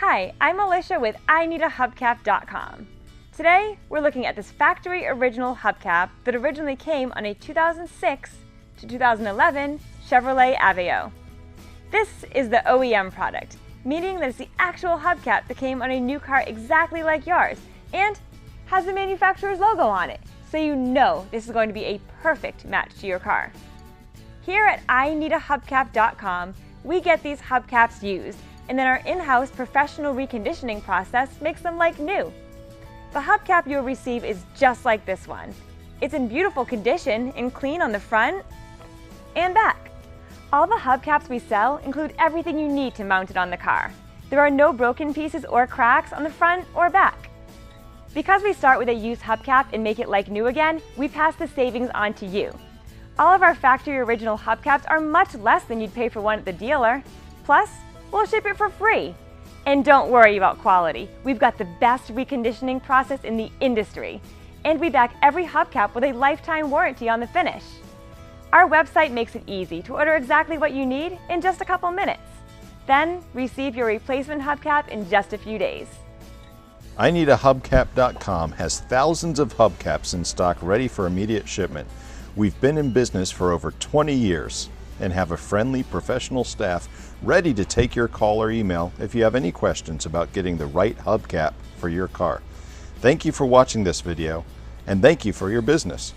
Hi, I'm Alicia with IneedAHubcap.com. Today, we're looking at this factory original hubcap that originally came on a 2006 to 2011 Chevrolet Aveo. This is the OEM product, meaning that it's the actual hubcap that came on a new car exactly like yours and has the manufacturer's logo on it, so you know this is going to be a perfect match to your car. Here at IneedAHubcap.com, we get these hubcaps used, and then our in-house professional reconditioning process makes them like new. The hubcap you'll receive is just like this one. It's in beautiful condition and clean on the front and back. All the hubcaps we sell include everything you need to mount it on the car. There are no broken pieces or cracks on the front or back. Because we start with a used hubcap and make it like new again, we pass the savings on to you. All of our factory original hubcaps are much less than you'd pay for one at the dealer. Plus, we'll ship it for free. And don't worry about quality. We've got the best reconditioning process in the industry. And we back every hubcap with a lifetime warranty on the finish. Our website makes it easy to order exactly what you need in just a couple minutes. Then, receive your replacement hubcap in just a few days. IneedAHubcap.com has thousands of hubcaps in stock ready for immediate shipment. We've been in business for over 20 years and have a friendly professional staff ready to take your call or email if you have any questions about getting the right hubcap for your car. Thank you for watching this video, and thank you for your business.